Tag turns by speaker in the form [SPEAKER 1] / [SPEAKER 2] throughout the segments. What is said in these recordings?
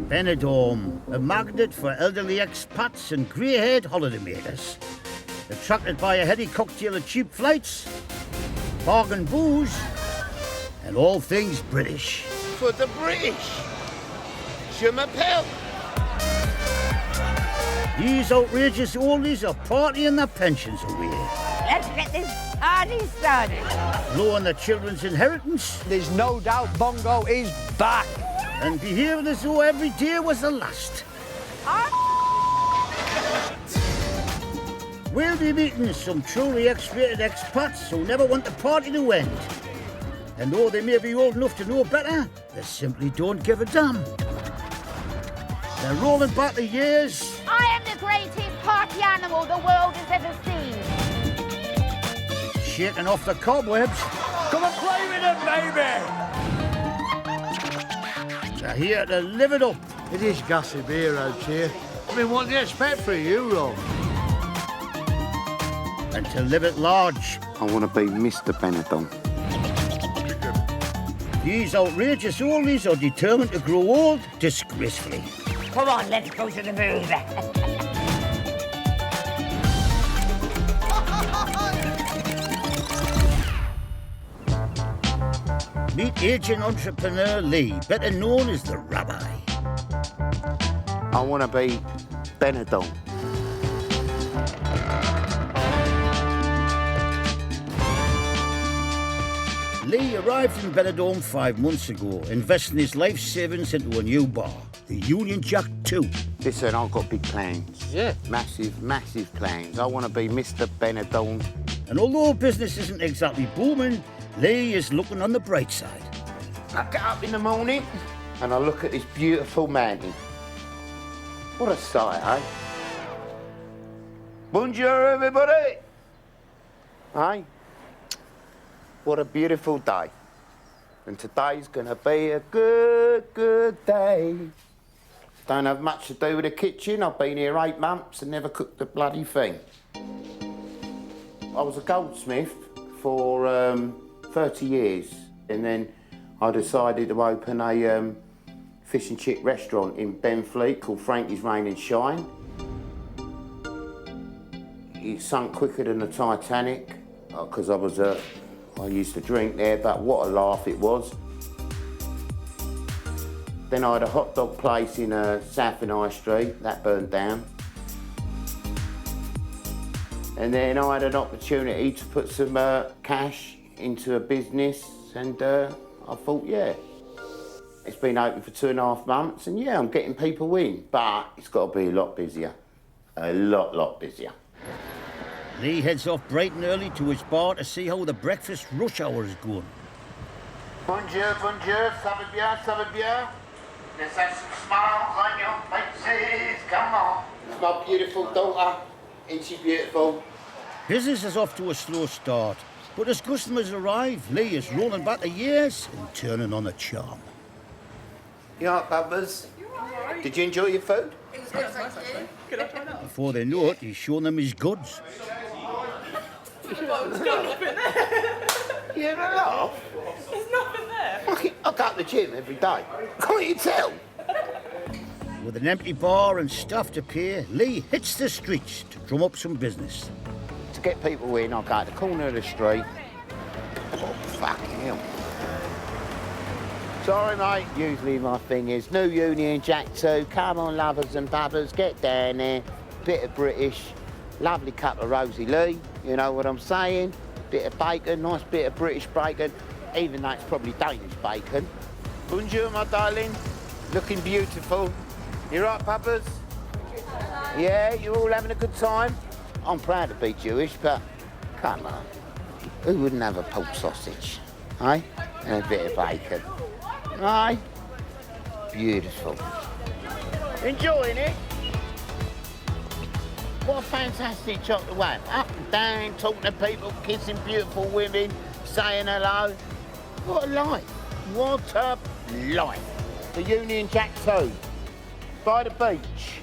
[SPEAKER 1] Benidorm, a magnet for elderly expats and grey-haired holidaymakers. Attracted by a heady cocktail of cheap flights, bargain booze, and all things British.
[SPEAKER 2] For the British. Je m'appelle.
[SPEAKER 1] These outrageous oldies are partying their pensions away.
[SPEAKER 3] Let's get this party started.
[SPEAKER 1] Blowing their children's inheritance.
[SPEAKER 4] There's no doubt Bongo is back.
[SPEAKER 1] And behaving as though every day was the last. We'll be meeting some truly X-rated expats who never want the party to end. And though they may be old enough to know better, they simply don't give a damn. They're rolling back the years.
[SPEAKER 3] I am the greatest party animal the world has ever seen.
[SPEAKER 1] Shaking off the cobwebs.
[SPEAKER 4] Come and play with them, baby!
[SPEAKER 1] They're here to live it up.
[SPEAKER 5] It is gossip here out here. I mean, what do you expect for a Euro?
[SPEAKER 1] And to live it large.
[SPEAKER 2] I want to be Mr. Benidorm.
[SPEAKER 1] These outrageous oldies are determined to grow old disgracefully.
[SPEAKER 3] Come on, let's go to the booth.
[SPEAKER 1] Meet aging entrepreneur Lee, better known as the Rabbi.
[SPEAKER 2] I want to be Benidorm.
[SPEAKER 1] Lee arrived in Benidorm 5 months ago, investing his life savings into a new bar, the Union Jack 2.
[SPEAKER 2] Listen, I've got big plans.
[SPEAKER 5] Yeah.
[SPEAKER 2] Massive, massive plans. I want to be Mr. Benidorm.
[SPEAKER 1] And although business isn't exactly booming, Lee is looking on the bright side.
[SPEAKER 2] I get up in the morning and I look at this beautiful mountain. What a sight, eh? Bonjour, everybody. Hey? What a beautiful day. And today's gonna be a good day. Don't have much to do with the kitchen. I've been here 8 months and never cooked a bloody thing. I was a goldsmith for 30 years, and then I decided to open a fish and chip restaurant in Benfleet called Frankie's Rain and Shine. It sunk quicker than the Titanic because I used to drink there, but what a laugh it was. Then I had a hot dog place in South and High Street, that burned down. And then I had an opportunity to put some cash into a business, and I thought, yeah, it's been open for 2.5 months, and yeah, I'm getting people in, but it's got to be a lot busier. A lot busier.
[SPEAKER 1] Lee heads off bright and early to his bar to see how the breakfast rush hour is going.
[SPEAKER 2] Bonjour, ça va bien? Let's have some smiles on your faces, come on. It's my beautiful daughter, isn't she beautiful?
[SPEAKER 1] Business is off to a slow start, but as customers arrive, Lee is rolling back the years and turning on the charm.
[SPEAKER 2] You all right, Bubbers? Did you enjoy your food?
[SPEAKER 6] It was good, thank you. Could I try that?
[SPEAKER 1] Before they know it, he's showing them his goods.
[SPEAKER 6] There's nothing there.
[SPEAKER 2] You had a laugh?
[SPEAKER 6] There's nothing there.
[SPEAKER 2] I go to the gym every day. Can't you tell?
[SPEAKER 1] With an empty bar and staff to pay, Lee hits the streets to drum up some business.
[SPEAKER 2] To get people in, I go to the corner of the street. Oh, fucking hell. Sorry, mate. Usually my thing is new Union Jack 2. Come on, lovers and bubbers, get down there. Bit of British, lovely cup of Rosie Lee. You know what I'm saying? Bit of bacon, nice bit of British bacon, even though it's probably Danish bacon. Bonjour, my darling. Looking beautiful. You right, puppers? Yeah, you all having a good time? I'm proud to be Jewish, but come on. Who wouldn't have a pork sausage, eh? And a bit of bacon. Aye? Beautiful. Enjoying it? What a fantastic chocolate one. Up and down, talking to people, kissing beautiful women, saying hello. What a life. What a life. The Union Jack 2, by the beach.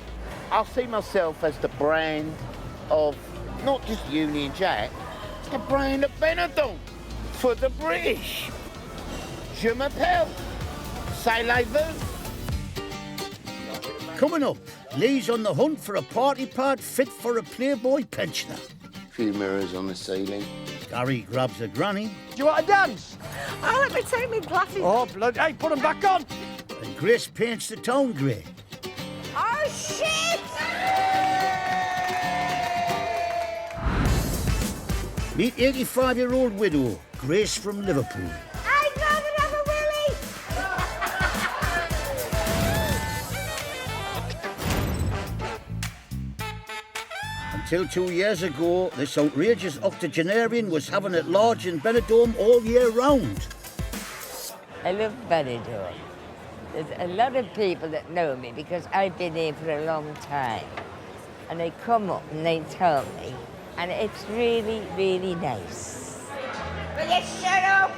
[SPEAKER 2] I see myself as the brand of, not just Union Jack, the brand of Benidorm for the British. Je m'appelle. Say-les-vous.
[SPEAKER 1] Coming up, Lee's on the hunt for a party pad fit for a playboy pensioner.
[SPEAKER 2] Few mirrors on the ceiling.
[SPEAKER 1] Gary grabs a granny.
[SPEAKER 4] Do you want to dance?
[SPEAKER 3] Oh, let me take me glasses.
[SPEAKER 4] Oh, bloody. Hey, put them back on.
[SPEAKER 1] And Grace paints the town grey.
[SPEAKER 3] Oh, shit!
[SPEAKER 1] Meet 85-year-old widow, Grace from Liverpool.
[SPEAKER 3] I'd rather have a willy.
[SPEAKER 1] Until 2 years ago, this outrageous octogenarian was having it large in Benidorm all year round.
[SPEAKER 3] I love Benidorm. There's a lot of people that know me because I've been here for a long time. And they come up and they tell me, and it's really, really nice. Will you shut up?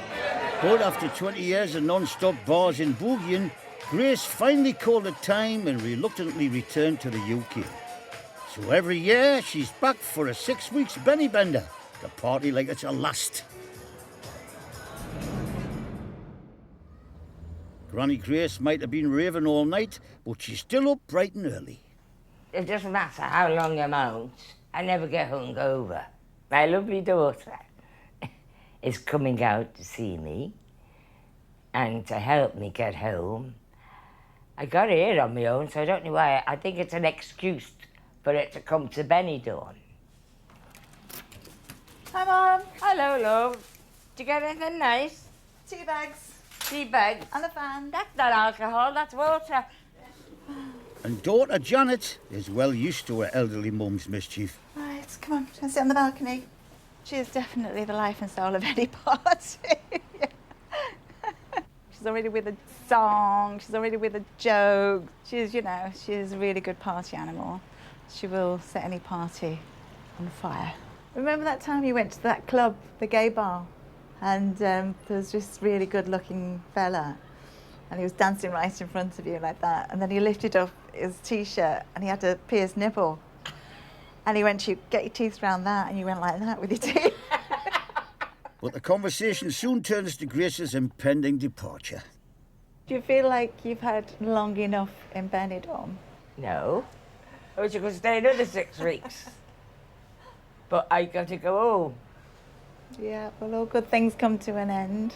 [SPEAKER 1] But after 20 years of non-stop bars in boogieing, Grace finally called it time and reluctantly returned to the UK. So every year, she's back for a 6 weeks Benny Bender to party like it's her last. Granny Grace might have been raving all night, but she's still up bright and early.
[SPEAKER 3] It doesn't matter how long I'm out, I never get hungover. My lovely daughter is coming out to see me and to help me get home. I got here on my own, so I don't know why. I think it's an excuse for it to come to Benidorm.
[SPEAKER 6] Hi, Mum.
[SPEAKER 3] Hello, love. Did you get anything nice?
[SPEAKER 6] 2 bags.
[SPEAKER 3] Tea bag?
[SPEAKER 6] And a fan.
[SPEAKER 3] That's not alcohol, that's water.
[SPEAKER 1] And daughter Janet is well used to her elderly mum's mischief.
[SPEAKER 6] Right, come on, let's sit on the balcony. She is definitely the life and soul of any party. She's already with a song, she's already with a joke. She's, you know, she's a really good party animal. She will set any party on fire. Remember that time you went to that club, the gay bar, and there was this really good-looking fella, and he was dancing right in front of you like that, and then he lifted up his T-shirt and he had a pierced nipple, and he went to get your teeth around that, and you went like that with your teeth.
[SPEAKER 1] But the conversation soon turns to Grace's impending departure.
[SPEAKER 6] Do you feel like you've had long enough in Benidorm?
[SPEAKER 3] No. I wish I could stay another 6 weeks. But I got to go home.
[SPEAKER 6] Yeah, well, all good things come to an end.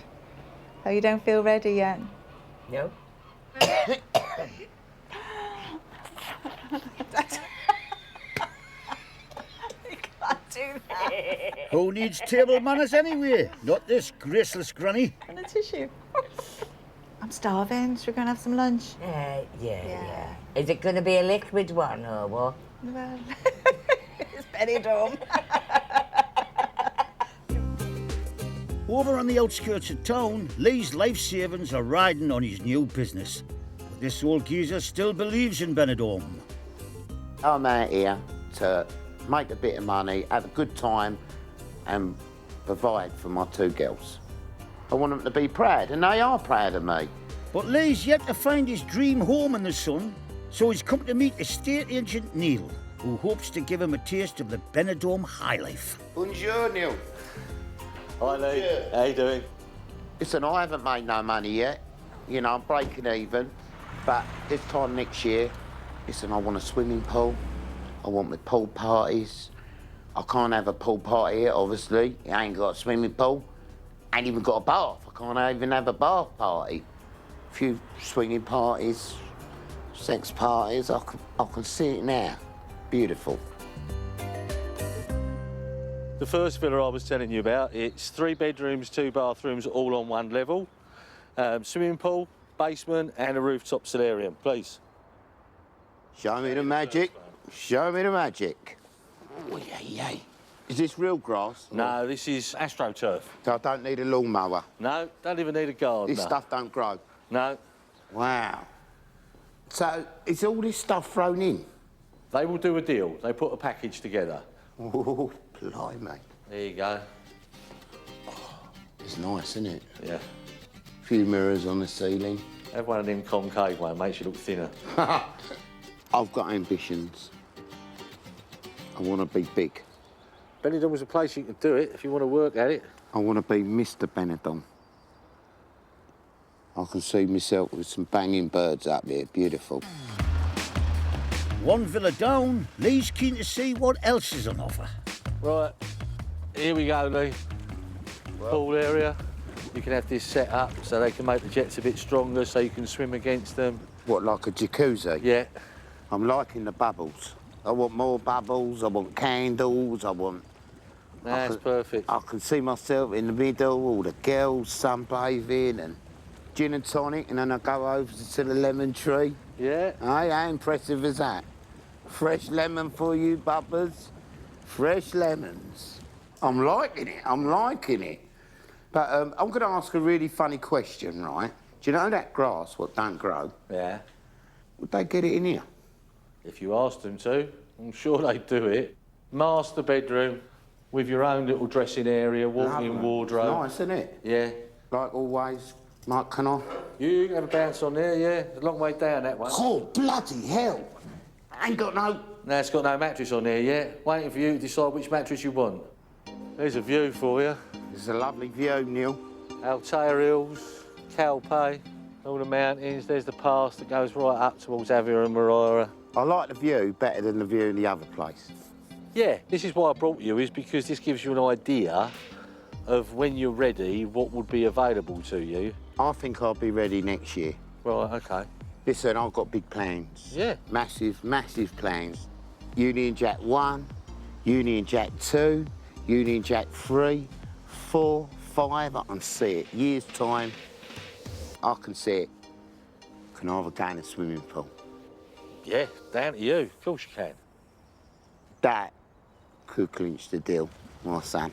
[SPEAKER 6] Oh, you don't feel ready yet?
[SPEAKER 3] No.
[SPEAKER 6] You can't do that.
[SPEAKER 1] Who needs table manners anyway? Not this graceless granny.
[SPEAKER 6] And a tissue. I'm starving. Should we go and have some lunch?
[SPEAKER 3] Yeah. Is it going to be a liquid one or what?
[SPEAKER 6] Well, it's Benidorm.
[SPEAKER 1] Over on the outskirts of town, Lee's life savings are riding on his new business. But this old geezer still believes in Benidorm.
[SPEAKER 2] I'm out here to make a bit of money, have a good time, and provide for my 2 girls. I want them to be proud, and they are proud of me.
[SPEAKER 1] But Lee's yet to find his dream home in the sun, so he's come to meet estate agent Neil, who hopes to give him a taste of the Benidorm high life.
[SPEAKER 2] Bonjour, Neil.
[SPEAKER 7] Hi Lee, how you doing?
[SPEAKER 2] Listen, I haven't made no money yet. You know, I'm breaking even. But this time next year, listen, I want a swimming pool. I want my pool parties. I can't have a pool party here, obviously. I ain't got a swimming pool. Ain't even got a bath. I can't even have a bath party. A few swinging parties, sex parties. I can see it now. Beautiful.
[SPEAKER 7] The first villa I was telling you about, it's 3 bedrooms, 2 bathrooms, all on one level. Swimming pool, basement, and a rooftop solarium, please.
[SPEAKER 2] Show me the magic. Show me the magic. Oh, yeah. Is this real grass?
[SPEAKER 7] No, this is AstroTurf.
[SPEAKER 2] So I don't need a lawnmower.
[SPEAKER 7] No, don't even need a gardener.
[SPEAKER 2] This stuff don't grow.
[SPEAKER 7] No.
[SPEAKER 2] Wow. So is all this stuff thrown in?
[SPEAKER 7] They will do a deal. They put a package together.
[SPEAKER 2] Oh, blimey.
[SPEAKER 7] There you go.
[SPEAKER 2] It's nice, isn't it?
[SPEAKER 7] Yeah.
[SPEAKER 2] A few mirrors on the ceiling.
[SPEAKER 7] Have one of them concave ones, makes you look thinner.
[SPEAKER 2] I've got ambitions. I want to be big.
[SPEAKER 7] Benidorm was a place you could do it if you want to work at it.
[SPEAKER 2] I want to be Mr. Benidorm. I can see myself with some banging birds up there. Beautiful.
[SPEAKER 1] One villa down, Lee's keen to see what else is on offer.
[SPEAKER 7] Right, here we go, Lee. Pool area. You can have this set up so they can make the jets a bit stronger so you can swim against them.
[SPEAKER 2] What, like a jacuzzi?
[SPEAKER 7] Yeah.
[SPEAKER 2] I'm liking the bubbles. I want more bubbles, I want candles, I want...
[SPEAKER 7] That's perfect.
[SPEAKER 2] I can see myself in the middle, all the girls sunbathing and gin and tonic, and then I go over to the lemon tree.
[SPEAKER 7] Yeah.
[SPEAKER 2] Aye, how impressive is that? Fresh lemon for you, bubbers. Fresh lemons. I'm liking it, I'm liking it. But I'm going to ask a really funny question, right? Do you know that grass, what don't grow?
[SPEAKER 7] Yeah.
[SPEAKER 2] Would they get it in here?
[SPEAKER 7] If you asked them to, I'm sure they'd do it. Master bedroom with your own little dressing area, walk-in wardrobe.
[SPEAKER 2] Nice, isn't it?
[SPEAKER 7] Yeah.
[SPEAKER 2] Like always, Mike, can I?
[SPEAKER 7] You can have a bounce on there, yeah. It's a long way down, that one.
[SPEAKER 2] Oh, bloody hell. Ain't got no...
[SPEAKER 7] No, it's got no mattress on there yet. Waiting for you to decide which mattress you want. There's a view for you.
[SPEAKER 2] It's a lovely view, Neil.
[SPEAKER 7] Altair Hills, Calpe, all the mountains. There's the pass that goes right up towards Avia and Marora.
[SPEAKER 2] I like the view better than the view in the other place.
[SPEAKER 7] Yeah, this is why I brought you, is because this gives you an idea of when you're ready, what would be available to you.
[SPEAKER 2] I think I'll be ready next year.
[SPEAKER 7] Right, OK.
[SPEAKER 2] Listen, I've got big plans.
[SPEAKER 7] Yeah.
[SPEAKER 2] Massive, massive plans. Union Jack 1, Union Jack 2, Union Jack 3, 4, 5, I can see it. Years' time, I can see it. Can I have a go in a swimming pool?
[SPEAKER 7] Yeah, down to you. Of course you can.
[SPEAKER 2] That could clinch the deal, my son.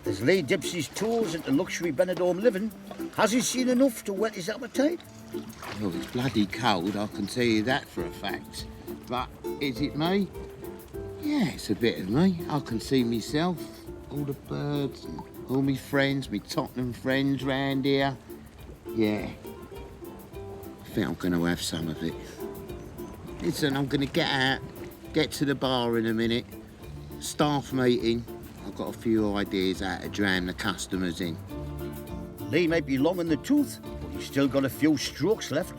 [SPEAKER 1] As Lee dips his toes into luxury Benidorm living, has he seen enough to whet his appetite?
[SPEAKER 2] Oh, it's bloody cold, I can tell you that for a fact. But is it me? Yeah, it's a bit of me. I can see myself, all the birds, and all my friends, my Tottenham friends round here. Yeah, I think I'm going to have some of it. Listen, I'm going to get out, get to the bar in a minute, staff meeting. I've got a few ideas how to drown the customers in.
[SPEAKER 1] Lee might be long in the tooth, but he's still got a few strokes left.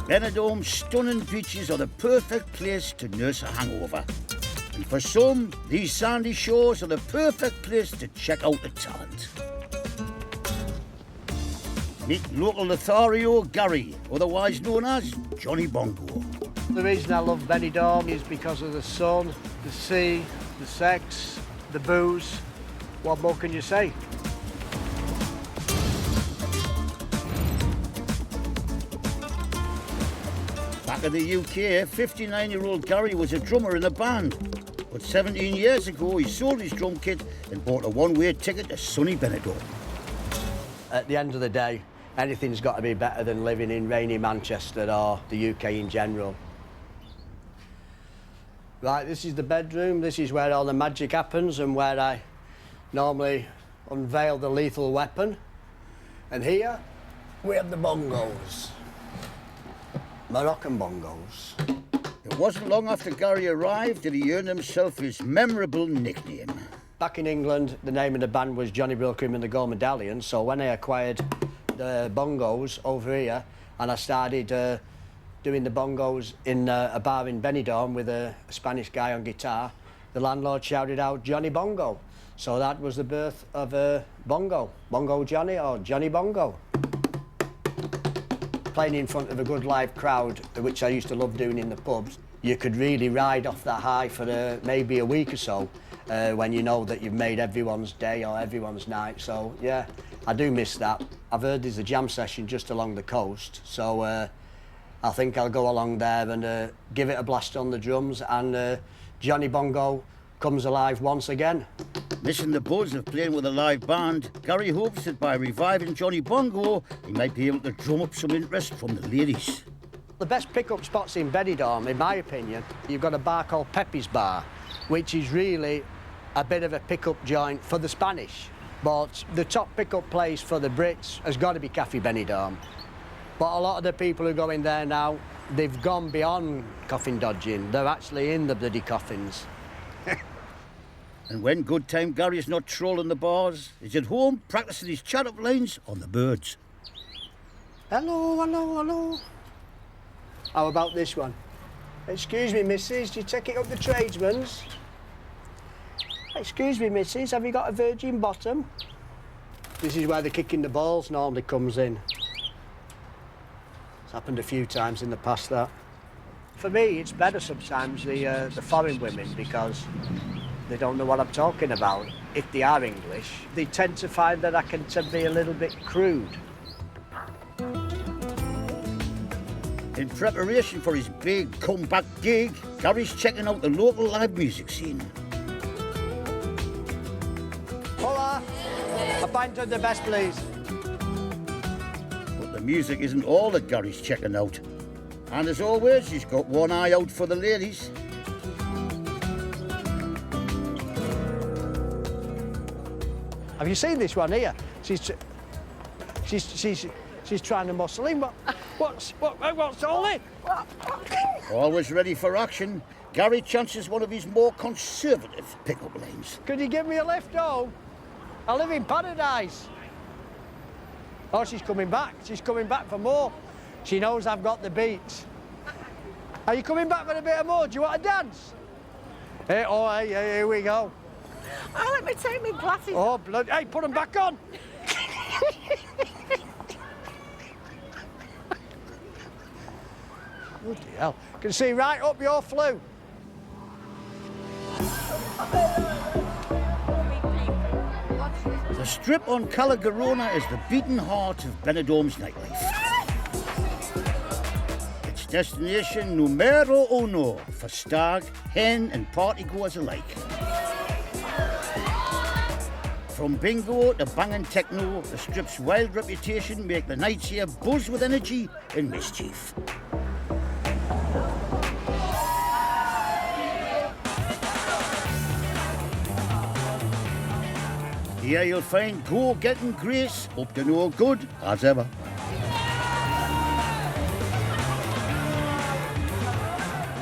[SPEAKER 1] Benidorm's stunning beaches are the perfect place to nurse a hangover. And for some, these sandy shores are the perfect place to check out the talent. Meet local Lothario Gary, otherwise known as Johnny Bongo.
[SPEAKER 5] The reason I love Benidorm is because of the sun, the sea, the sex, the booze. What more can you say?
[SPEAKER 1] Back in the UK, 59-year-old Gary was a drummer in a band. But 17 years ago, he sold his drum kit and bought a one-way ticket to sunny Benidorm.
[SPEAKER 5] At the end of the day, anything's got to be better than living in rainy Manchester or the UK in general. Right, this is the bedroom. This is where all the magic happens and where I normally unveil the lethal weapon. And here, we have the bongos. Moroccan bongos.
[SPEAKER 1] It wasn't long after Gary arrived that he earned himself his memorable nickname.
[SPEAKER 5] Back in England, the name of the band was Johnny Brookham and the Gold Medallion, so when I acquired the bongos over here and I started doing the bongos in a bar in Benidorm with a Spanish guy on guitar, the landlord shouted out Johnny Bongo. So that was the birth of Bongo. Bongo Johnny or Johnny Bongo. Playing in front of a good live crowd, which I used to love doing in the pubs, you could really ride off that high for maybe a week or so when you know that you've made everyone's day or everyone's night. So, yeah, I do miss that. I've heard there's a jam session just along the coast, so I think I'll go along there and give it a blast on the drums, and Johnny Bongo comes alive once again.
[SPEAKER 1] Missing the buzz of playing with a live band, Gary hopes that by reviving Johnny Bongo, he might be able to drum up some interest from the ladies.
[SPEAKER 5] The best pickup spots in Benidorm, in my opinion, you've got a bar called Pepe's Bar, which is really a bit of a pickup joint for the Spanish. But the top pickup place for the Brits has got to be Cafe Benidorm. But a lot of the people who go in there now, they've gone beyond coffin dodging. They're actually in the bloody coffins.
[SPEAKER 1] And when good time Gary's not trolling the bars, he's at home practicing his chat-up lines on the birds.
[SPEAKER 5] Hello, hello, hello. How about this one? Excuse me, missus, do you take it up the tradesman's? Excuse me, missus, have you got a virgin bottom? This is where the kicking the balls normally comes in. It's happened a few times in the past, that. For me, it's better sometimes, the foreign women, because they don't know what I'm talking about. If they are English, they tend to find that I can be a little bit crude.
[SPEAKER 1] In preparation for his big comeback gig, Gary's checking out the local live music scene.
[SPEAKER 5] Hola! A pint of the best, please.
[SPEAKER 1] But the music isn't all that Gary's checking out. And as always, he's got one eye out for the ladies.
[SPEAKER 5] Have you seen this one here? She's trying to muscle in. What's all it?
[SPEAKER 1] Always ready for action, Gary chances one of his more conservative pick-up lines.
[SPEAKER 5] Could you give me a lift home? I live in paradise. Oh, she's coming back. She's coming back for more. She knows I've got the beats. Are you coming back for a bit more? Do you want to dance? Hey, oh, hey, here we go.
[SPEAKER 6] Oh, let me take my glasses.
[SPEAKER 5] Oh, blood. Hey, put them back on. Bloody hell. Can see right up your flue.
[SPEAKER 1] The strip on Cala Garona is the beating heart of Benidorm's nightlife. It's destination numero uno for stag, hen and partygoers alike. From bingo to banging techno, the strip's wild reputation make the nights here buzz with energy and mischief. Here you'll find go-getting Grace, up to no good as ever.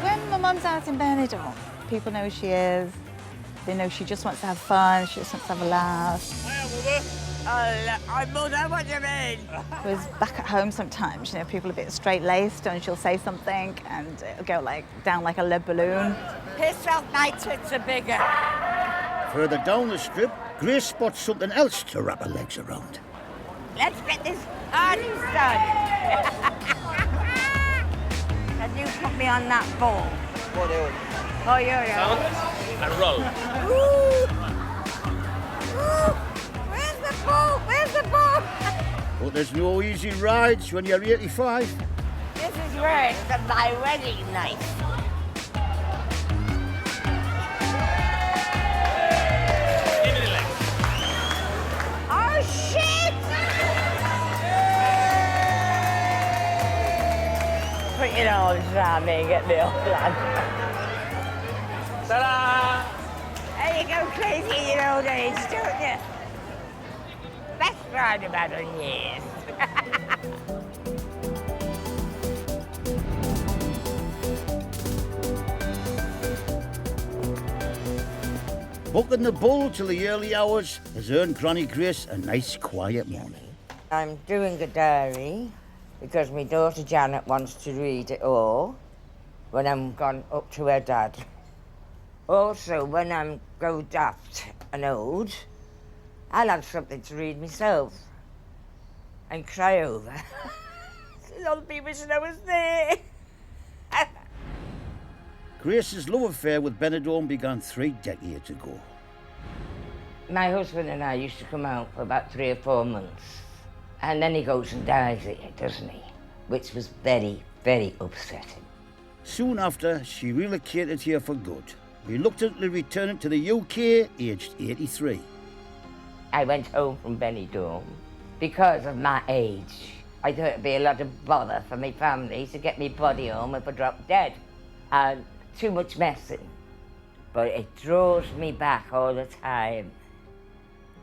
[SPEAKER 6] When my mum's out in Benidorm, people know who she is. They know she just wants to have fun, she just wants to have a laugh.
[SPEAKER 3] I'm mother, what do you mean?
[SPEAKER 6] Whereas back at home sometimes, you know, people are a bit straight-laced and she'll say something and it'll go down like a lead balloon.
[SPEAKER 3] Piss off, my tits are bigger.
[SPEAKER 1] Further down the strip, Grace spots something else to wrap her legs around.
[SPEAKER 3] Let's get this party started. Can you put me on that ball?
[SPEAKER 4] What else?
[SPEAKER 3] Oh, yeah.
[SPEAKER 4] And roll.
[SPEAKER 3] Ooh. Ooh. Where's the ball? Where's the ball?
[SPEAKER 1] But there's no easy rides when you're 85.
[SPEAKER 3] This is worse than my wedding night. Oh, shit! Put your arms around me and get me off land.
[SPEAKER 4] Ta-da!
[SPEAKER 3] There you go crazy in your old age, don't you? Best ride I've had on years.
[SPEAKER 1] Booking the bull till the early hours has earned Granny Grace a nice quiet morning.
[SPEAKER 3] I'm doing a diary because my daughter Janet wants to read it all when I'm gone up to her dad. Also, when I'm go daft and old, I'll have something to read myself and cry over. All the people should know it's there.
[SPEAKER 1] Grace's love affair with Benidorm began 3 decades ago.
[SPEAKER 3] My husband and I used to come out for about 3 or 4 months, and then he goes and dies here, doesn't he? Which was very, very upsetting.
[SPEAKER 1] Soon after, she relocated here for good, reluctantly returning to the UK aged 83.
[SPEAKER 3] I went home from Benidorm because of my age. I thought it'd be a lot of bother for my family to get me body home if I dropped dead. And too much messing. But it draws me back all the time.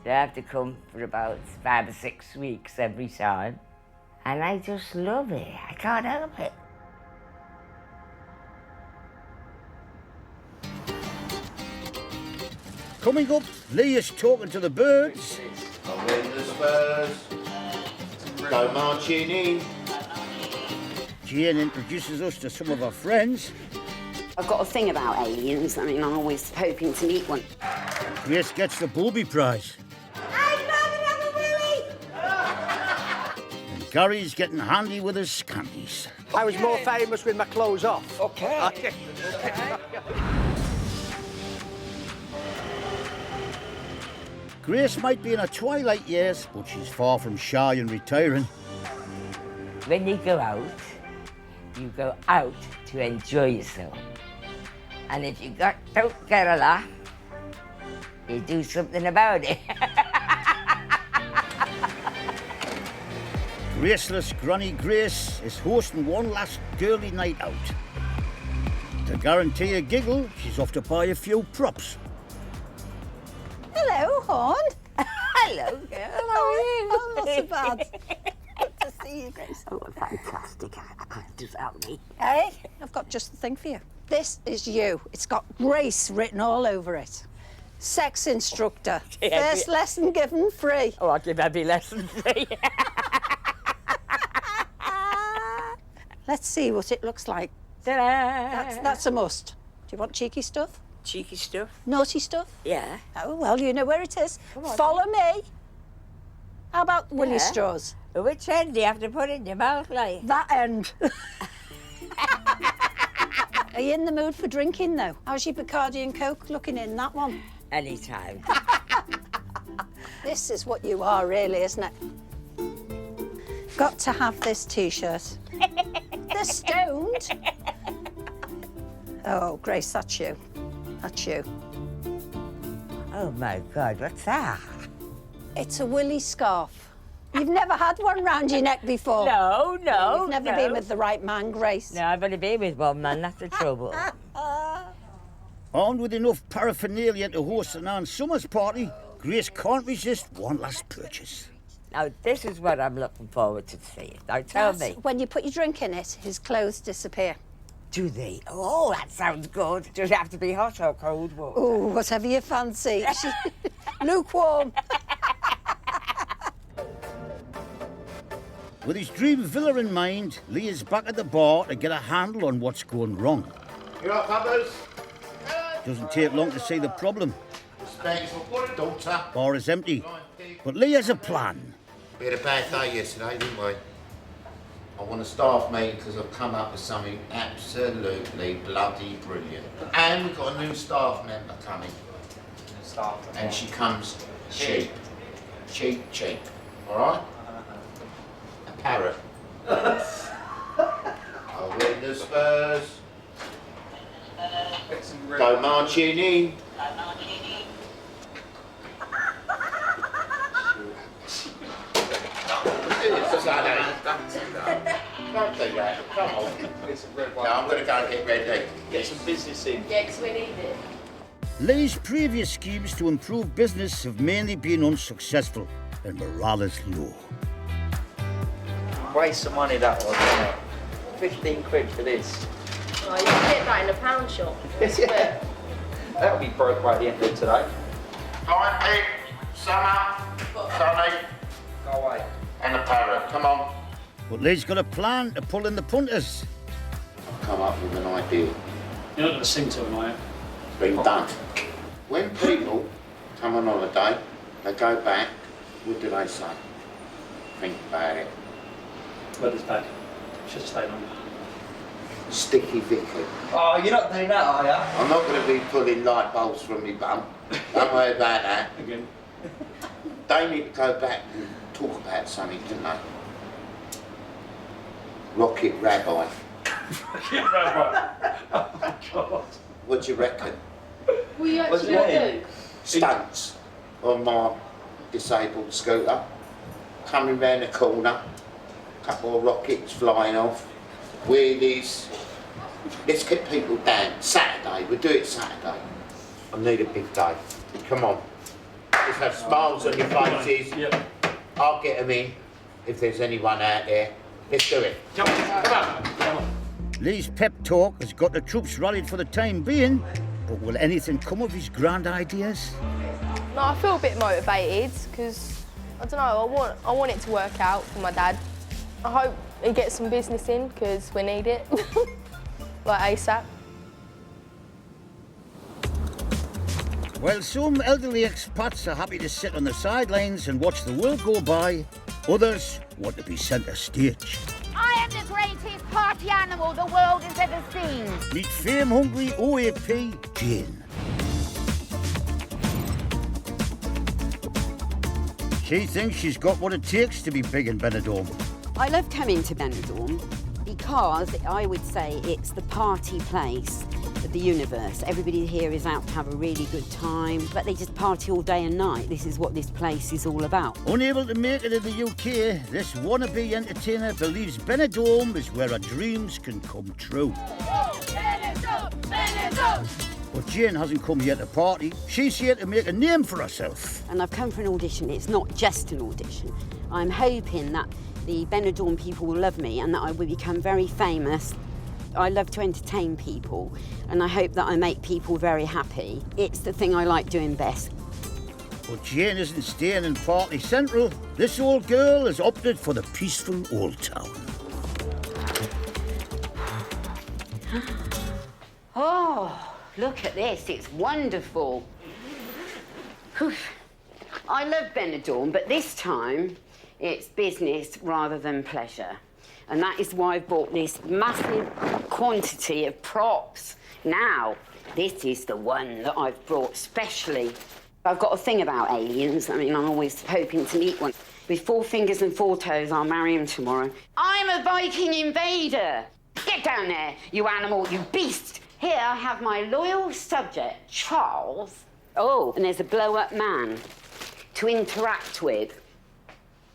[SPEAKER 3] So I have to come for about 5 or 6 weeks every time. And I just love it. I can't help it.
[SPEAKER 1] Coming up, Lee is talking to the birds.
[SPEAKER 2] When the Spurs go marching in.
[SPEAKER 1] Jane introduces us to some of her friends.
[SPEAKER 8] I've got a thing about aliens. I mean, I'm always hoping to meet one.
[SPEAKER 1] Grace gets the Booby Prize. And Gary's getting handy with his scanties.
[SPEAKER 4] I was more famous with my clothes off.
[SPEAKER 3] Okay.
[SPEAKER 1] Grace might be in her twilight years, but she's far from shy and retiring.
[SPEAKER 3] When you go out to enjoy yourself. And if you don't get a laugh, you do something about it.
[SPEAKER 1] Graceless Granny Grace is hosting one last girly night out. To guarantee a giggle, she's off to buy a few props.
[SPEAKER 6] Hello, Horn.
[SPEAKER 3] Hello, girl. How are you?
[SPEAKER 6] Oh, not so bad. Good to see you, Grace.
[SPEAKER 8] Oh, fantastic. Does help me.
[SPEAKER 9] Hey, I've got just the thing for you. This is you. It's got Grace written all over it. Sex instructor. First lesson given free.
[SPEAKER 3] Oh, I'll give every lesson free.
[SPEAKER 9] Let's see what it looks like.
[SPEAKER 3] Ta-da!
[SPEAKER 9] That's a must. Do you want cheeky stuff?
[SPEAKER 3] Cheeky stuff.
[SPEAKER 9] Naughty stuff?
[SPEAKER 3] Yeah.
[SPEAKER 9] Oh, well, you know where it is.
[SPEAKER 3] Come on,
[SPEAKER 9] Follow me. How about willy
[SPEAKER 3] Yeah.
[SPEAKER 9] straws?
[SPEAKER 3] Which end do you have to put in your mouth, like?
[SPEAKER 9] That end. Are you in the mood for drinking, though? How's your Bacardi and Coke looking in that one?
[SPEAKER 3] Anytime.
[SPEAKER 9] This is what you are, really, isn't it? Got to have this T-shirt. They're stoned. Oh, Grace, that's you. That's you.
[SPEAKER 3] Oh, my God, what's that?
[SPEAKER 9] It's a willy scarf. You've never had one round your neck before.
[SPEAKER 3] No.
[SPEAKER 9] You've never been with the right man, Grace.
[SPEAKER 3] No, I've only been with one man, that's the trouble.
[SPEAKER 1] Armed with enough paraphernalia to host an Ann Summers party, Grace can't resist one last purchase.
[SPEAKER 3] Now, this is what I'm looking forward to seeing. Now, tell me.
[SPEAKER 9] When you put your drink in it, his clothes disappear.
[SPEAKER 3] Do they? Oh, that sounds good. Does it have to be hot or cold water?
[SPEAKER 9] Oh, whatever you fancy. Lukewarm.
[SPEAKER 1] With his dream villa in mind, Lee is back at the bar to get a handle on what's going wrong.
[SPEAKER 2] You up, Puppers?
[SPEAKER 1] Doesn't take long to see the problem.
[SPEAKER 2] Thanks for daughter.
[SPEAKER 1] Bar is empty. But Lee has a plan.
[SPEAKER 2] We had a bad day yesterday, didn't we? I want a staff meeting because I've come up with something absolutely bloody brilliant. And we've got a new staff member coming. And she comes cheap. Cheap. All right? A parrot. I'll win the Spurs. Go marching in. Don't do that. Come on. No, I'm going to go and get ready. Get some business in.
[SPEAKER 10] Yeah, 'cause we need it.
[SPEAKER 1] Lee's previous schemes to improve business have mainly been unsuccessful and morale is low.
[SPEAKER 11] Waste of money that was, wasn't it? 15 quid for this.
[SPEAKER 10] Oh, you can get that in a pound shop.
[SPEAKER 11] Yeah. That'll be broke by the end of today.
[SPEAKER 2] Time, Pete. Summer. Sunny.
[SPEAKER 11] Go away.
[SPEAKER 2] And a parrot. Come on.
[SPEAKER 1] But Lee's got a plan to pull in the punters.
[SPEAKER 2] I've come up with an idea.
[SPEAKER 12] You're not going to sing to them, are you?
[SPEAKER 2] It's been done. When people come on holiday, they go back, what do they say? Think about it.
[SPEAKER 12] Weather's bad. Should stay longer.
[SPEAKER 2] Sticky Vicky.
[SPEAKER 11] Oh, you're not doing that, are you?
[SPEAKER 2] I'm not going to be pulling light bulbs from my bum. Don't worry about that.
[SPEAKER 12] Again.
[SPEAKER 2] They need to go back and talk about something, don't they? Rocket Rabbi.
[SPEAKER 12] Oh my God.
[SPEAKER 2] What do you reckon?
[SPEAKER 10] What you
[SPEAKER 11] What's
[SPEAKER 10] actually
[SPEAKER 11] it
[SPEAKER 10] gonna do?
[SPEAKER 2] Stunts on my disabled scooter. Coming round the corner. Couple of rockets flying off. Wheelies. Let's get people down. Saturday. We'll do it Saturday. I need a big day. Come on. Just have smiles on your faces.
[SPEAKER 12] Yep.
[SPEAKER 2] I'll get them in if there's anyone out there. Let's do it.
[SPEAKER 12] Come on.
[SPEAKER 1] Lee's pep talk has got the troops rallied for the time being, But will anything come of his grand ideas?
[SPEAKER 10] No, I feel a bit motivated because, I don't know, I want it to work out for my dad. I hope he gets some business in because we need it, like ASAP.
[SPEAKER 1] While some elderly expats are happy to sit on the sidelines and watch the world go by, others want to be centre stage.
[SPEAKER 13] I am the greatest party animal the world has ever seen.
[SPEAKER 1] Meet fame-hungry OAP Jane. She thinks she's got what it takes to be big in Benidorm.
[SPEAKER 8] I love coming to Benidorm because I would say it's the party place of the universe. Everybody here is out to have a really good time, but they just party all day and night. This is what this place is all about.
[SPEAKER 1] Unable to make it in the UK, this wannabe entertainer believes Benidorm is where her dreams can come true.
[SPEAKER 13] Benidorm! Benidorm!
[SPEAKER 1] But Jane hasn't come here to party. She's here to make a name for herself.
[SPEAKER 8] And I've come for an audition. It's not just an audition. I'm hoping that the Benidorm people will love me and that I will become very famous. I love to entertain people and I hope that I make people very happy. It's the thing I like doing best.
[SPEAKER 1] But Jane isn't staying in Party Central. This old girl has opted for the peaceful old town.
[SPEAKER 8] Oh, look at this. It's wonderful. Whew. I love Benidorm, but this time it's business rather than pleasure. And that is why I've bought this massive quantity of props. Now, this is the one that I've brought specially. I've got a thing about aliens. I mean, I'm always hoping to meet one. With 4 fingers and 4 toes, I'll marry him tomorrow. I'm a Viking invader. Get down there, you animal, you beast. Here I have my loyal subject, Charles. Oh, and there's a blow-up man to interact with.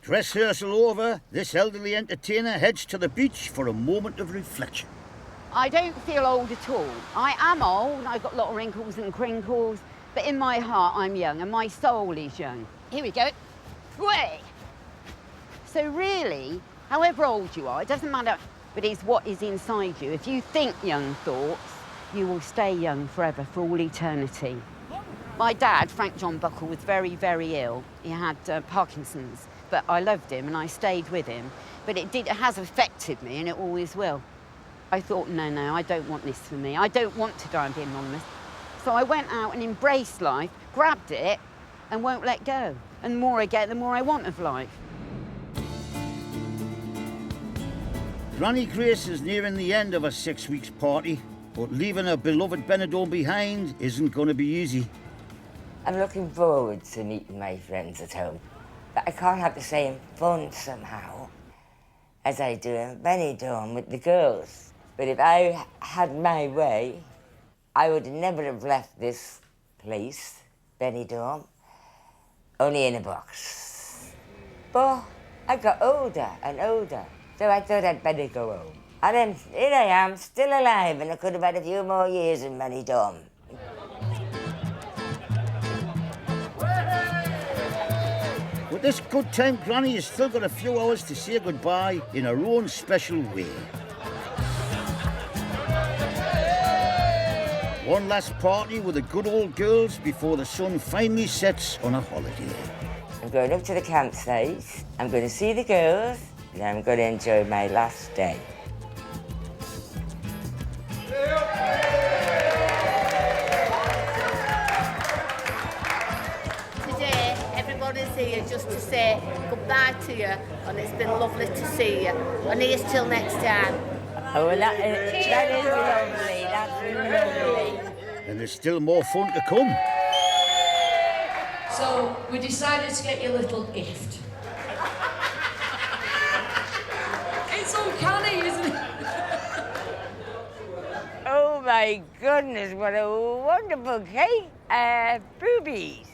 [SPEAKER 1] Dress rehearsal over, this elderly entertainer heads to the beach for a moment of reflection.
[SPEAKER 8] I don't feel old at all. I am old, I've got a lot of wrinkles and crinkles, but in my heart I'm young and my soul is young. Here we go. Way! So really, however old you are, it doesn't matter, but it's what is inside you. If you think young thoughts, you will stay young forever, for all eternity. My dad, Frank John Buckle, was very, very ill. He had Parkinson's. But I loved him and I stayed with him. But it has affected me and it always will. I thought, no, I don't want this for me. I don't want to die and be anonymous. So I went out and embraced life, grabbed it and won't let go. And the more I get, the more I want of life.
[SPEAKER 1] Granny Grace is nearing the end of her 6 weeks party, but leaving her beloved Benidorm behind isn't going to be easy.
[SPEAKER 3] I'm looking forward to meeting my friends at home. But I can't have the same fun somehow as I do in Benidorm with the girls. But if I had my way, I would never have left this place, Benidorm, only in a box. But I got older and older, so I thought I'd better go home. And then here I am, still alive, and I could have had a few more years in Benidorm.
[SPEAKER 1] But this good time Granny has still got a few hours to say goodbye in her own special way. One last party with the good old girls before the sun finally sets on a holiday.
[SPEAKER 3] I'm going up to the campsite, I'm going to see the girls, and I'm going to enjoy my last day.
[SPEAKER 14] Today, everybody's here just to say goodbye to you, and it's been lovely to see you. And here's till next time.
[SPEAKER 3] Oh, well, that is lovely, that's lovely.
[SPEAKER 1] And there's still more fun to come.
[SPEAKER 15] So we decided to get you a little gift. It's uncanny, isn't it?
[SPEAKER 3] Oh my goodness, what a wonderful cake. Boobies.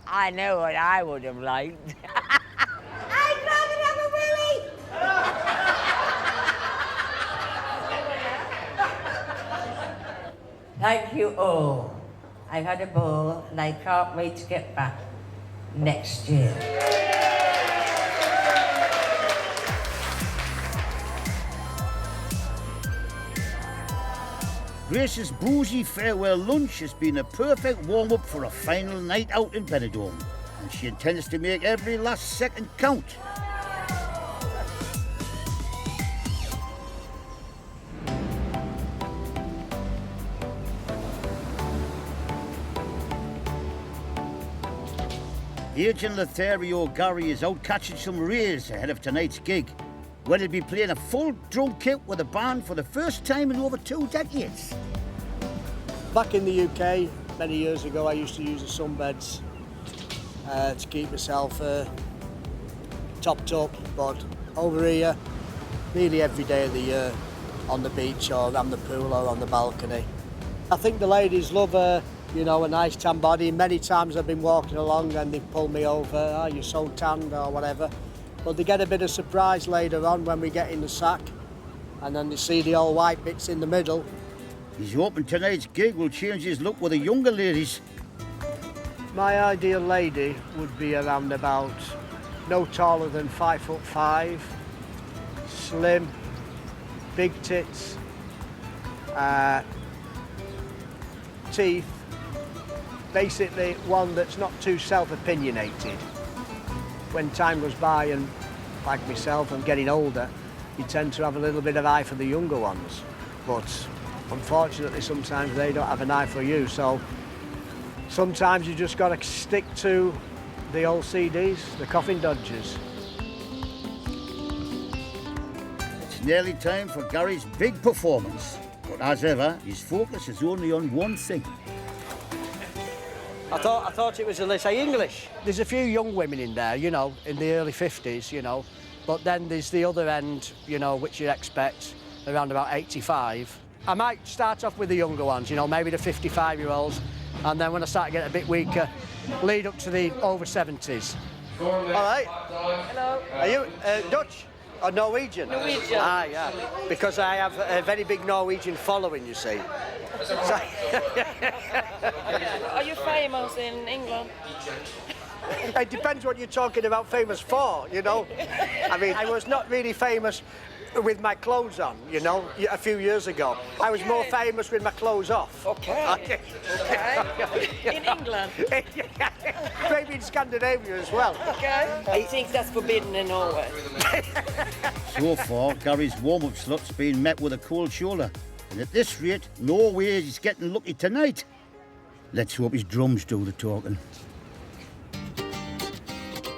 [SPEAKER 3] I know what I would have liked.
[SPEAKER 13] I'd rather have a willy!
[SPEAKER 3] Thank you all. I've had a ball and I can't wait to get back next year.
[SPEAKER 1] Grace's boozy farewell lunch has been a perfect warm-up for a final night out in Benidorm, and she intends to make every last second count. Agent Lothario Gary is out catching some rays ahead of tonight's gig, where he'll be playing a full drum kit with a band for the first time in over 2 decades.
[SPEAKER 5] Back in the UK, many years ago, I used to use the sunbeds to keep myself topped up, but over here, nearly every day of the year, on the beach or around the pool or on the balcony. I think the ladies love a nice tan body. Many times I've been walking along and they pull me over, "Oh, you're so tanned," or whatever. But they get a bit of surprise later on when we get in the sack, and then they see the all white bits in the middle.
[SPEAKER 1] He's hoping tonight's gig will change his look with the younger ladies.
[SPEAKER 5] My ideal lady would be around about no taller than 5'5", slim, big tits, teeth. Basically one that's not too self-opinionated. When time goes by, and like myself, I'm getting older, you tend to have a little bit of eye for the younger ones. But unfortunately, sometimes they don't have an eye for you. So sometimes you just got to stick to the old CDs, the Coffin Dodgers.
[SPEAKER 1] It's nearly time for Gary's big performance. But as ever, his focus is only on one thing.
[SPEAKER 5] I thought it was, let's say, English. There's a few young women in there, in the early 50s, but then there's the other end, which you'd expect around about 85. I might start off with the younger ones, maybe the 55-year-olds, and then when I start getting a bit weaker, lead up to the over 70s. All right.
[SPEAKER 10] Hello.
[SPEAKER 5] Are you Dutch or Norwegian?
[SPEAKER 10] Norwegian.
[SPEAKER 5] Ah, yeah. Because I have a very big Norwegian following, you see.
[SPEAKER 10] Are you famous in England?
[SPEAKER 5] It depends what you're talking about famous for, I mean, I was not really famous with my clothes on, a few years ago. Okay. I was more famous with my clothes off.
[SPEAKER 10] Okay. In England?
[SPEAKER 5] Maybe in Scandinavia as well.
[SPEAKER 10] Okay. I think that's forbidden in Norway.
[SPEAKER 1] So far, Gary's warm-up slot's been met with a cold shoulder. And at this rate, no way he's getting lucky tonight. Let's hope his drums do the talking.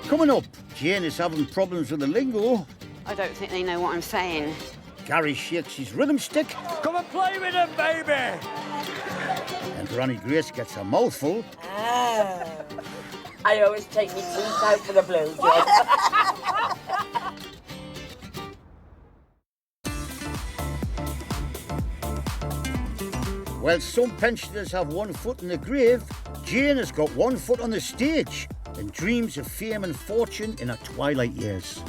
[SPEAKER 1] Coming up, Jane is having problems with the lingo.
[SPEAKER 8] I don't think they know what I'm saying.
[SPEAKER 1] Gary shakes his rhythm stick.
[SPEAKER 5] Come and play with him, baby!
[SPEAKER 1] And Granny Grace gets a mouthful.
[SPEAKER 3] I always take my teeth out for the blue job.
[SPEAKER 1] While some pensioners have one foot in the grave, Jane has got one foot on the stage and dreams of fame and fortune in her twilight years.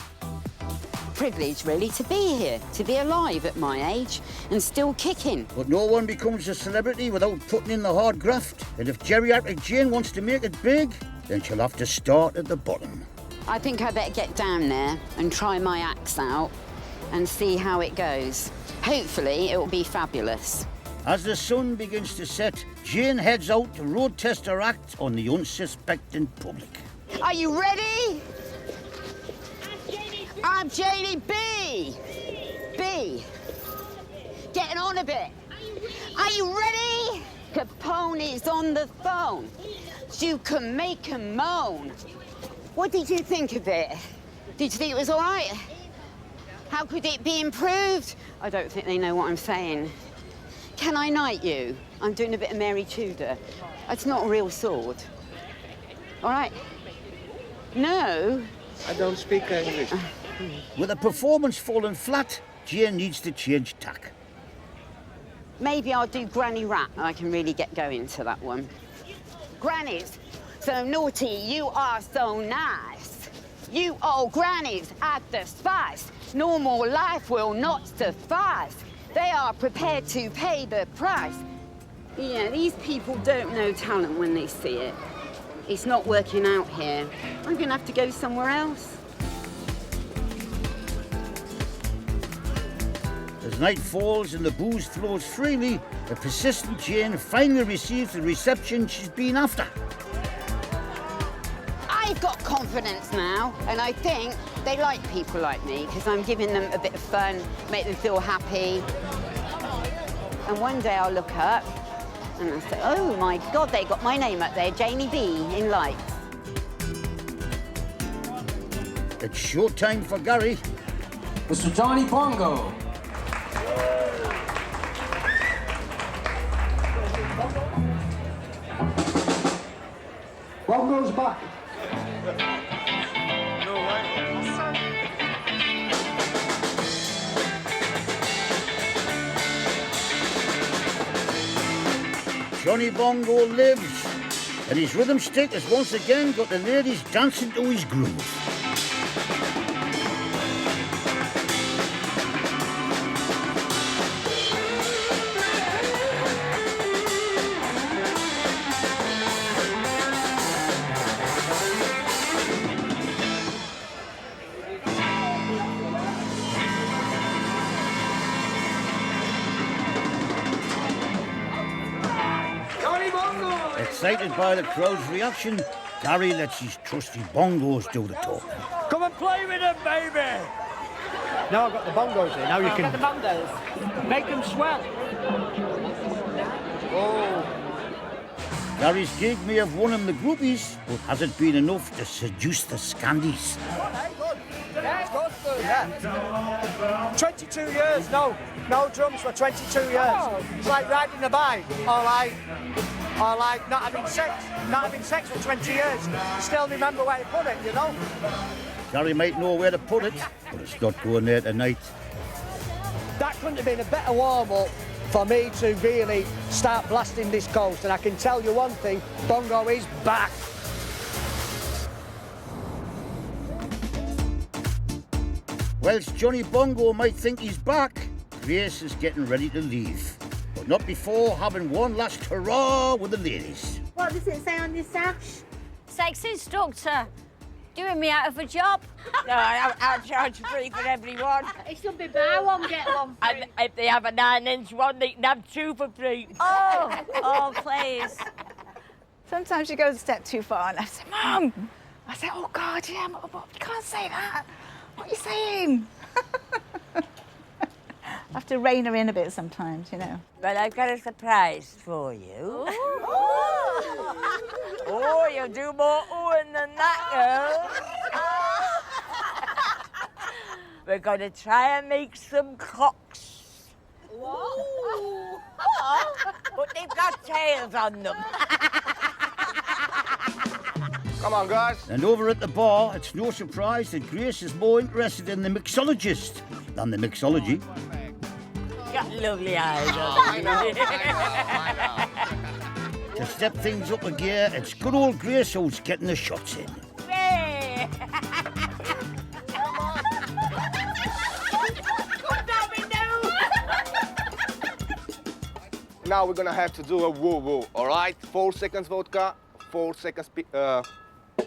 [SPEAKER 8] Privilege, really, to be here, to be alive at my age and still kicking.
[SPEAKER 1] But no one becomes a celebrity without putting in the hard graft. And if geriatric Jane wants to make it big, then she'll have to start at the bottom.
[SPEAKER 8] I think I better get down there and try my axe out and see how it goes. Hopefully, it will be fabulous.
[SPEAKER 1] As the sun begins to set, Jane heads out to road test her act on the unsuspecting public.
[SPEAKER 8] Are you ready? I'm Janie B. B. Getting on a bit. Are you ready? Capone's on the phone. You can make him moan. What did you think of it? Did you think it was all right? How could it be improved? I don't think they know what I'm saying. Can I knight you? I'm doing a bit of Mary Tudor. It's not a real sword. All right? No?
[SPEAKER 2] I don't speak English.
[SPEAKER 1] With a performance falling flat, Jane needs to change tack.
[SPEAKER 8] Maybe I'll do Granny Rat. I can really get going to that one. Grannies, so naughty, you are so nice. You old grannies at the spice. Normal life will not suffice. They are prepared to pay the price. Yeah, these people don't know talent when they see it. It's not working out here. I'm gonna have to go somewhere else.
[SPEAKER 1] As night falls and the booze flows freely, the persistent Jane finally receives the reception she's been after.
[SPEAKER 8] I've got confidence now, and I think they like people like me because I'm giving them a bit of fun, make them feel happy. And one day I'll look up and I'll say, oh my God, they got my name up there, Janie B in lights.
[SPEAKER 1] It's showtime for Gary.
[SPEAKER 16] Mr. Johnny Bongo.
[SPEAKER 4] Bongo's back.
[SPEAKER 1] Johnny Bongo lives, and his rhythm stick has once again got the ladies dancing to his groove. Excited by the crowd's reaction, Gary lets his trusty bongos do the talking.
[SPEAKER 4] Come and play with them, baby. Now I've got the bongos here. Now you can.
[SPEAKER 11] Got the bongos.
[SPEAKER 4] Make them swell. Oh.
[SPEAKER 1] Gary's gig may have won him the groupies, but has it been enough to seduce the Scandies?
[SPEAKER 4] Yeah. 22 years, no drums for 22 years. Oh. It's like riding a bike, or like not having sex for 20 years. Still remember where to put it, you know?
[SPEAKER 1] Gary might know where to put it, but it's not going there tonight.
[SPEAKER 4] That couldn't have been a better warm-up for me to really start blasting this coast, and I can tell you one thing, Bongo is back.
[SPEAKER 1] Whilst Johnny Bongo might think he's back, Grace is getting ready to leave. But not before having one last hurrah with the ladies.
[SPEAKER 13] What does it say on your sash?
[SPEAKER 17] Sex instructor. Doing me out of a job.
[SPEAKER 3] No, I'll charge free for everyone.
[SPEAKER 13] It should be buy one, get one free.
[SPEAKER 3] And if they have a 9-inch one, they can have 2 for free.
[SPEAKER 17] Oh, please.
[SPEAKER 6] Sometimes she goes a step too far and I say, Mum! I say, oh God, yeah, Mum, you can't say that. What are you saying? I have to rein her in a bit sometimes, you know.
[SPEAKER 3] Well, I've got a surprise for you. Oh, you'll do more oohing than that, girl. We're going to try and make some cocks.
[SPEAKER 17] Whoa.
[SPEAKER 3] But they've got tails on them.
[SPEAKER 18] Come on, guys.
[SPEAKER 1] And over at the bar, it's no surprise that Grace is more interested in the mixologist than the mixology.
[SPEAKER 3] Got lovely eyes.
[SPEAKER 18] I know.
[SPEAKER 1] To step things up a gear, it's good old Grace who's getting the shots in.
[SPEAKER 3] Hey.
[SPEAKER 18] Now we're gonna have to do a woo-woo, all right? 4 seconds vodka, 4 seconds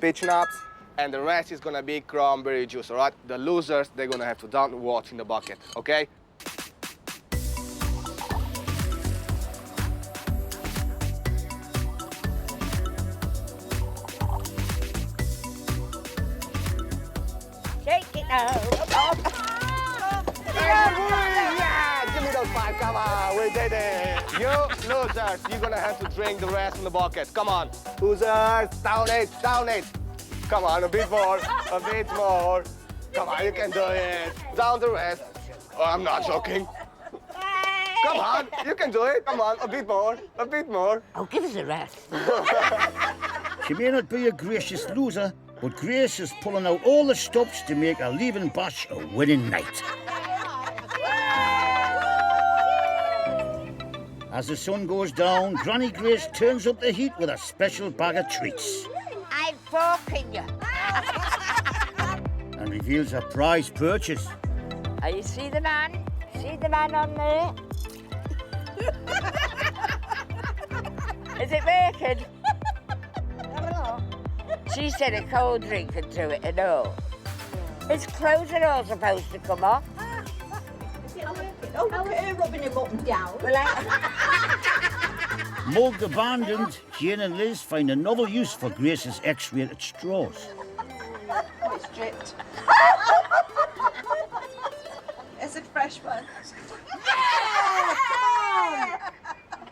[SPEAKER 18] peach nuts, and the rest is gonna be cranberry juice, all right? The losers, they're gonna have to dump water in the bucket, okay?
[SPEAKER 3] Shake it out.
[SPEAKER 18] Yeah! Give me those 5, come on, we did it. You losers, you're gonna have to drink the rest from the bucket. Come on, losers, down it, down it. Come on, a bit more, a bit more. Come on, you can do it. Down the rest. Oh, I'm not joking. Come on, you can do it. Come on, a bit more, a bit more.
[SPEAKER 3] Oh, give us a rest.
[SPEAKER 1] She may not be a gracious loser, but Grace is pulling out all the stops to make a leaving bash a winning night. As the sun goes down, Granny Grace turns up the heat with a special bag of treats.
[SPEAKER 3] I'm forking you.
[SPEAKER 1] And reveals a prize purchase.
[SPEAKER 3] Oh, you see the man? See the man on there? Is it working? She said a cold drink could do it and all. His clothes are all supposed to come off.
[SPEAKER 13] Is it all working
[SPEAKER 9] Oh, look at her rubbing him up and down.
[SPEAKER 1] Mugged abandoned, Jane and Liz find a novel use for Grace's X-rated straws.
[SPEAKER 6] Oh, it's dripped. It's a fresh one.
[SPEAKER 9] Yeah! Come on!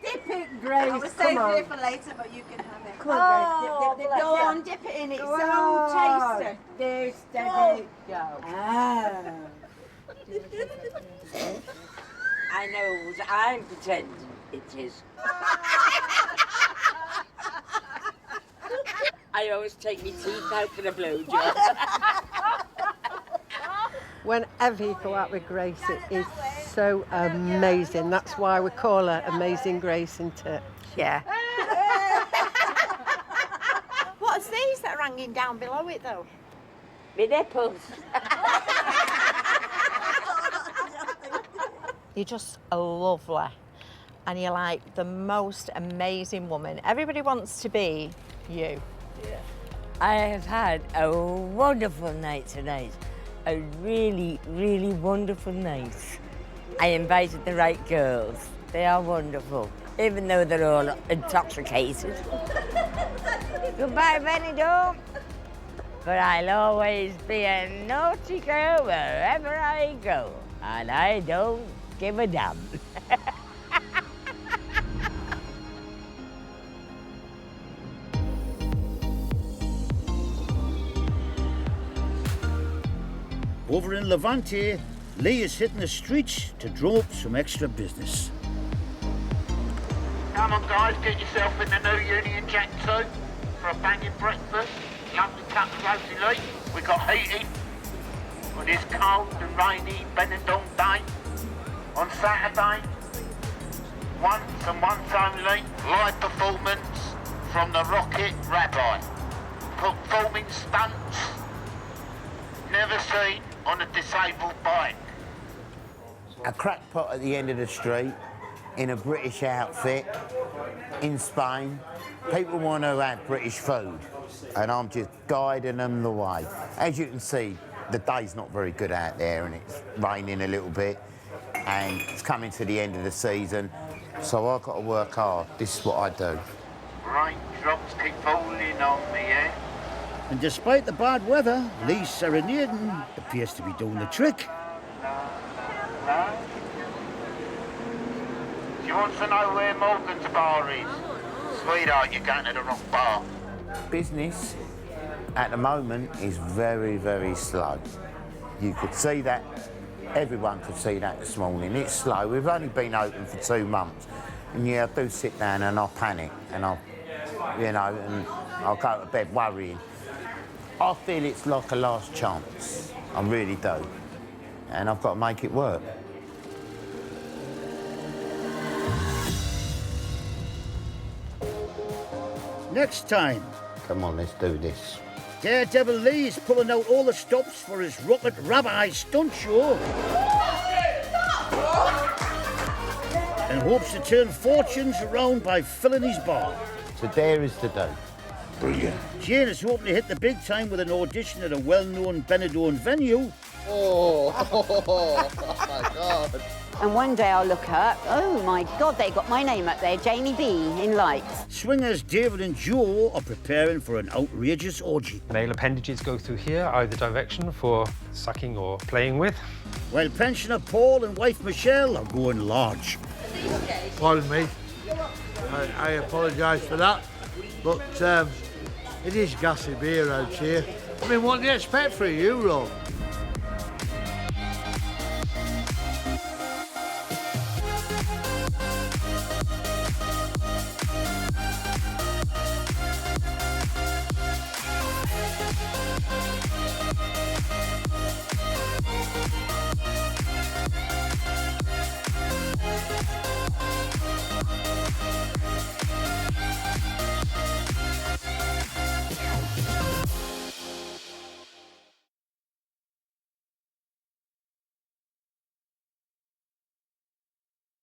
[SPEAKER 9] Dip it, Grace.
[SPEAKER 6] I was saving it for later, but you can have it.
[SPEAKER 9] Come on, Grace. Go on, dip it in. It's so tasty. There, steady. Go. Ah.
[SPEAKER 3] I know, I'm pretending it is. I always take my teeth out for a blowjob.
[SPEAKER 19] Whenever you go out with Grace, it is so amazing. That's why we call her Amazing Grace, isn't it?
[SPEAKER 9] Yeah. What's these that are hanging down below it, though?
[SPEAKER 3] My nipples.
[SPEAKER 6] You're just lovely. And you're like the most amazing woman. Everybody wants to be you.
[SPEAKER 3] Yeah. I have had a wonderful night tonight. A really, really wonderful night. I invited the right girls. They are wonderful, even though they're all intoxicated. Goodbye, Benidorm. But I'll always be a naughty girl wherever I go, and I don't give a damn.
[SPEAKER 1] Over in Levante, Lee is hitting the streets to drum up some extra business.
[SPEAKER 2] Come on, guys, get yourself in the new Union Jack suit for a banging breakfast. Lovely cup of rosy leaf. We got heating on this cold and rainy Benidorm day. On Saturday, once and once only, live performance from the Rocket Rabbi. Performing stunts never seen on a disabled bike. A crackpot at the end of the street, in a British outfit, in Spain. People want to have British food, and I'm just guiding them the way. As you can see, the day's not very good out there, and it's raining a little bit, and it's coming to the end of the season, so I've got to work hard. This is what I do. Raindrops keep falling on me, eh?
[SPEAKER 1] And despite the bad weather, Lee's serenading appears to be doing the trick.
[SPEAKER 2] Do you want to know where Morgan's bar is? Sweetheart, you're going to the wrong bar. Business at the moment is very, very slow. You could see that, everyone could see that this morning. It's slow. We've only been open for 2 months. And yeah, I do sit down and I'll panic and I'll go to bed worrying. I feel it's like a last chance. I really do. And I've got to make it work.
[SPEAKER 1] Next time.
[SPEAKER 2] Come on, let's do this.
[SPEAKER 1] Daredevil Lee is pulling out all the stops for his Rocket Rabbi stunt show. And hopes to turn fortunes around by filling his bar.
[SPEAKER 2] So there is to do. Brilliant.
[SPEAKER 1] Jane is hoping to hit the big time with an audition at a well-known Benidorm venue.
[SPEAKER 18] Oh my God.
[SPEAKER 8] And one day I'll look up, oh my God, they got my name up there, Jamie B in lights.
[SPEAKER 1] Swingers David and Joe are preparing for an outrageous orgy.
[SPEAKER 20] Male appendages go through here, either direction for sucking or playing with.
[SPEAKER 1] While pensioner Paul and wife Michelle are going large.
[SPEAKER 21] Pardon me. I apologise for that, but it is gassy beer out here. I mean, what do you expect for €1?